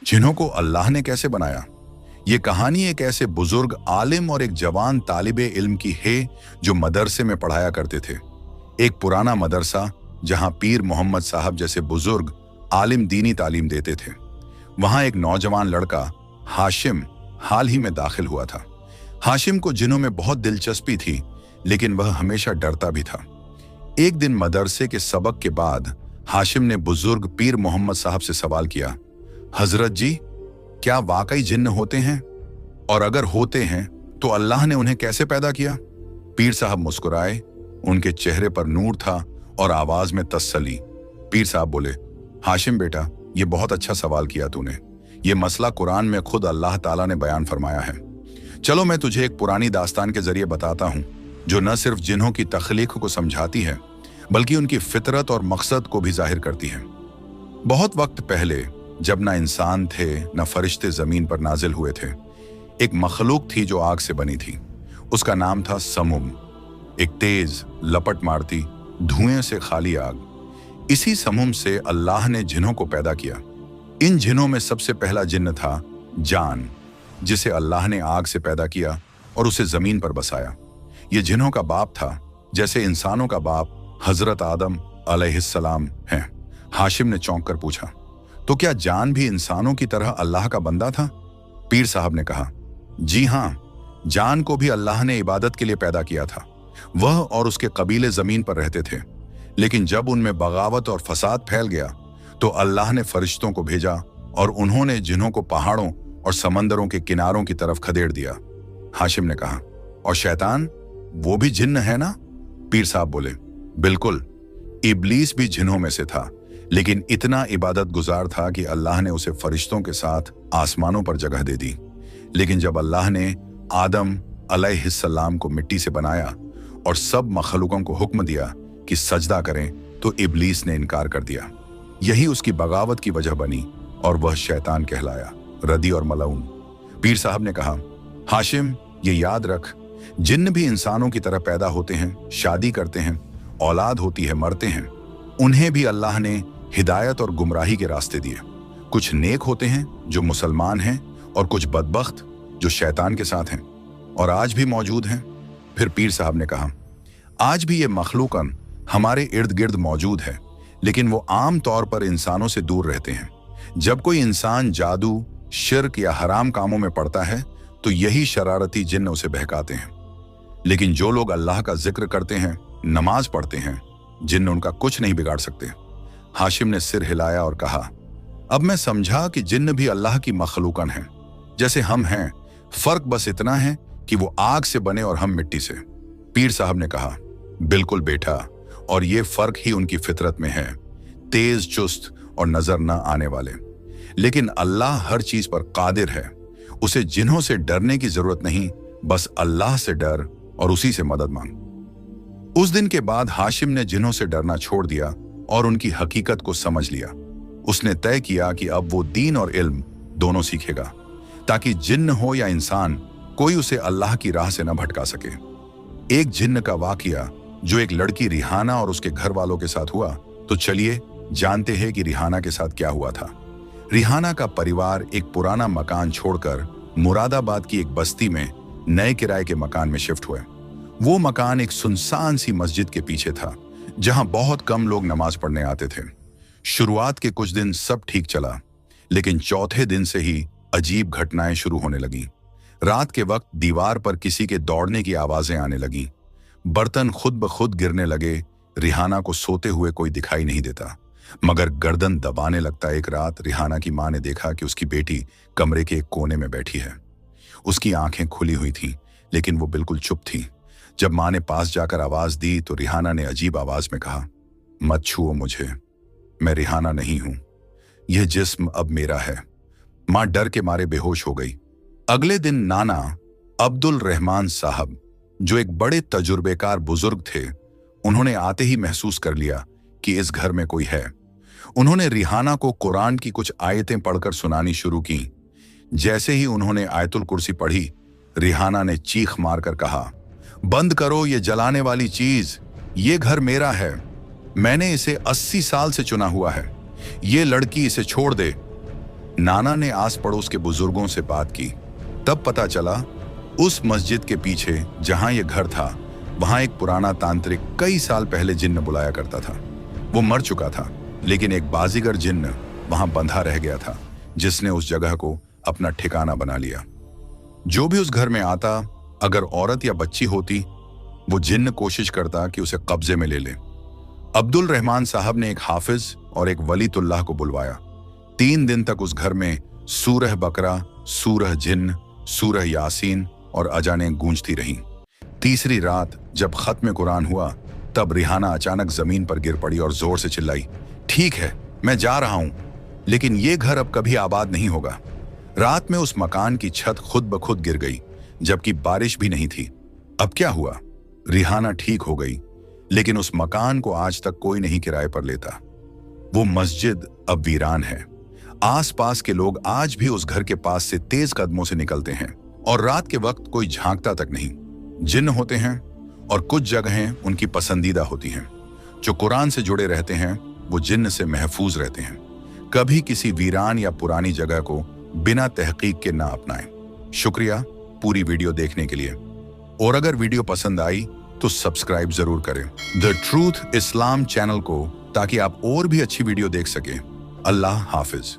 जिन्हों को अल्लाह ने कैसे बनाया। ये कहानी एक ऐसे बुजुर्ग आलिम और एक जवान तालिबे इल्म की है जो मदरसे में पढ़ाया करते थे। एक पुराना मदरसा जहां पीर मोहम्मद साहब जैसे बुजुर्ग आलिम दीनी तालीम देते थे। वहां एक नौजवान लड़का हाशिम हाल ही में दाखिल हुआ था। हाशिम को जिन्हों में बहुत दिलचस्पी थी, लेकिन वह हमेशा डरता भी था। एक दिन मदरसे के सबक के बाद हाशिम ने बुजुर्ग पीर मोहम्मद साहब से सवाल किया, हजरत जी, क्या वाकई जिन्न होते हैं? और अगर होते हैं तो अल्लाह ने उन्हें कैसे पैदा किया? पीर साहब मुस्कुराए, उनके चेहरे पर नूर था और आवाज में तसल्ली। पीर साहब बोले, हाशिम बेटा, ये बहुत अच्छा सवाल किया तूने। ये मसला कुरान में खुद अल्लाह ताला ने बयान फरमाया है। चलो मैं तुझे एक पुरानी दास्तान के जरिए बताता हूं, जो न सिर्फ जिन्हों की तख्लीक को समझाती है, बल्कि उनकी फितरत और मकसद को भी जाहिर करती है। बहुत वक्त पहले, जब ना इंसान थे न फरिश्ते जमीन पर नाजिल हुए थे, एक मखलूक थी जो आग से बनी थी। उसका नाम था समूम, एक तेज लपट मारती धुएं से खाली आग। इसी समूम से अल्लाह ने जिन्हों को पैदा किया। इन जिन्हों में सबसे पहला जिन्न था जान, जिसे अल्लाह ने आग से पैदा किया और उसे जमीन पर बसाया। ये जिन्हों का बाप था, जैसे इंसानों का बाप हजरत आदम अलैहिस्सलाम हैं। हाशिम ने चौंक कर पूछा, तो क्या जान भी इंसानों की तरह अल्लाह का बंदा था? पीर साहब ने कहा, जी हां, जान को भी अल्लाह ने इबादत के लिए पैदा किया था। वह और उसके कबीले जमीन पर रहते थे, लेकिन जब उनमें बगावत और फसाद फैल गया तो अल्लाह ने फरिश्तों को भेजा और उन्होंने जिन्हों को पहाड़ों और समंदरों के किनारों की तरफ खदेड़ दिया। हाशिम ने कहा, और शैतान, वो भी जिन्न है ना? पीर साहब बोले, बिल्कुल, इब्लीस भी जिन्हों में से था, लेकिन इतना इबादत गुजार था कि अल्लाह ने उसे फरिश्तों के साथ आसमानों पर जगह दे दी। लेकिन जब अल्लाह ने आदम अलैहिस्सलाम को मिट्टी से बनाया और सब मखलूकों को हुक्म दिया कि सजदा करें, तो इब्लीस ने इनकार कर दिया। यही उसकी बगावत की वजह बनी और वह शैतान कहलाया, रदी और मलऊन। पीर साहब ने कहा, हाशिम, ये याद रख, जिन्न भी इंसानों की तरह पैदा होते हैं, शादी करते हैं, औलाद होती है, मरते हैं। उन्हें भी अल्लाह ने हिदायत और गुमराही के रास्ते दिए। कुछ नेक होते हैं जो मुसलमान हैं और कुछ बदबख्त जो शैतान के साथ हैं, और आज भी मौजूद हैं। फिर पीर साहब ने कहा, आज भी ये मखलूकन हमारे इर्द गिर्द मौजूद है, लेकिन वो आम तौर पर इंसानों से दूर रहते हैं। जब कोई इंसान जादू, शिर्क या हराम कामों में पड़ता है तो यही शरारती जिन्न उसे बहकाते हैं। लेकिन जो लोग अल्लाह का जिक्र करते हैं, नमाज पढ़ते हैं, जिन्न उनका कुछ नहीं बिगाड़ सकते। हाशिम ने सिर हिलाया और कहा, अब मैं समझा कि जिन्न भी अल्लाह की मखलूकन हैं, जैसे हम हैं। फर्क बस इतना है कि वो आग से बने और हम मिट्टी से। पीर साहब ने कहा, बिल्कुल बेटा, और ये फर्क ही उनकी फितरत में है, तेज, चुस्त और नजर न आने वाले। लेकिन अल्लाह हर चीज पर कादिर है। उसे जिन्हों से डरने की जरूरत नहीं, बस अल्लाह से डर और उसी से मदद मांग। उस दिन के बाद हाशिम ने जिन्हों से डरना छोड़ दिया और उनकी हकीकत को समझ लिया। उसने तय किया कि अब वो दीन और इल्म दोनों सीखेगा, ताकि जिन्न हो या इंसान, कोई उसे अल्लाह की राह से न भटका सके। एक जिन्न का वाकया जो एक लड़की रिहाना और उसके घर वालों के साथ हुआ, तो चलिए जानते हैं कि रिहाना के साथ क्या हुआ था। रिहाना का परिवार एक पुराना मकान छोड़कर मुरादाबाद की एक बस्ती में नए किराए के मकान में शिफ्ट हुए। वो मकान एक सुनसान सी मस्जिद के पीछे था, जहां बहुत कम लोग नमाज पढ़ने आते थे। शुरुआत के कुछ दिन सब ठीक चला, लेकिन चौथे दिन से ही अजीब घटनाएं शुरू होने लगी। रात के वक्त दीवार पर किसी के दौड़ने की आवाजें आने लगी, बर्तन खुद ब खुद गिरने लगे। रिहाना को सोते हुए कोई दिखाई नहीं देता, मगर गर्दन दबाने लगता। एक रात रिहाना की मां ने देखा कि उसकी बेटी कमरे के एक कोने में बैठी है। उसकी आंखें खुली हुई थीं, लेकिन वो बिल्कुल चुप थी। जब मां ने पास जाकर आवाज दी तो रिहाना ने अजीब आवाज में कहा, मत छुओ मुझे, मैं रिहाना नहीं हूं, यह जिस्म अब मेरा है। मां डर के मारे बेहोश हो गई। अगले दिन नाना अब्दुल रहमान साहब, जो एक बड़े तजुर्बेकार बुजुर्ग थे, उन्होंने आते ही महसूस कर लिया कि इस घर में कोई है। उन्होंने रिहाना को कुरान की कुछ आयतें पढ़कर सुनानी शुरू की। जैसे ही उन्होंने आयतुल कुर्सी पढ़ी, रिहाना ने चीख मारकर कहा, बंद करो ये जलाने वाली चीज, ये घर मेरा है, मैंने इसे 80 साल से चुना हुआ है, ये लड़की इसे छोड़ दे। नाना ने आस पड़ोस के बुजुर्गों से बात की। तब पता चला उस मस्जिद के पीछे जहां ये घर था, वहां एक पुराना तांत्रिक कई साल पहले जिन्न बुलाया करता था। वो मर चुका था, लेकिन एक बाजीगर जिन्न वहां बंधा रह गया था, जिसने उस जगह को अपना ठिकाना बना लिया। जो भी उस घर में आता, अगर औरत या बच्ची होती, वो जिन्न कोशिश करता कि उसे कब्जे में ले ले। अब्दुल रहमान साहब ने एक हाफिज और एक वलीतुल्लाह को बुलवाया। 3 दिन तक उस घर में सूरह बकरा, सूरह जिन्न, सूरह यासीन और अजानें गूंजती रहीं। तीसरी रात जब खत्म कुरान हुआ, तब रिहाना अचानक जमीन पर गिर पड़ी और जोर से चिल्लाई, ठीक है, मैं जा रहा हूं, लेकिन ये घर अब कभी आबाद नहीं होगा। रात में उस मकान की छत खुद ब खुद गिर गई, जबकि बारिश भी नहीं थी। अब क्या हुआ? रिहाना ठीक हो गई, लेकिन उस मकान को आज तक कोई नहीं किराए पर लेता। वो मस्जिद अब वीरान है। आसपास के लोग आज भी उस घर के पास से तेज कदमों से निकलते हैं, और रात के वक्त कोई झांकता तक नहीं। जिन्न होते हैं, और कुछ जगहें उनकी पसंदीदा होती हैं। जो कुरान से जुड़े रहते हैं, वो जिन्न से महफूज रहते हैं। कभी किसी वीरान या पुरानी जगह को बिना तहकीक के ना अपनाएं। शुक्रिया पूरी वीडियो देखने के लिए, और अगर वीडियो पसंद आई तो सब्सक्राइब जरूर करें द ट्रूथ इस्लाम चैनल को, ताकि आप और भी अच्छी वीडियो देख सकें। अल्लाह हाफिज।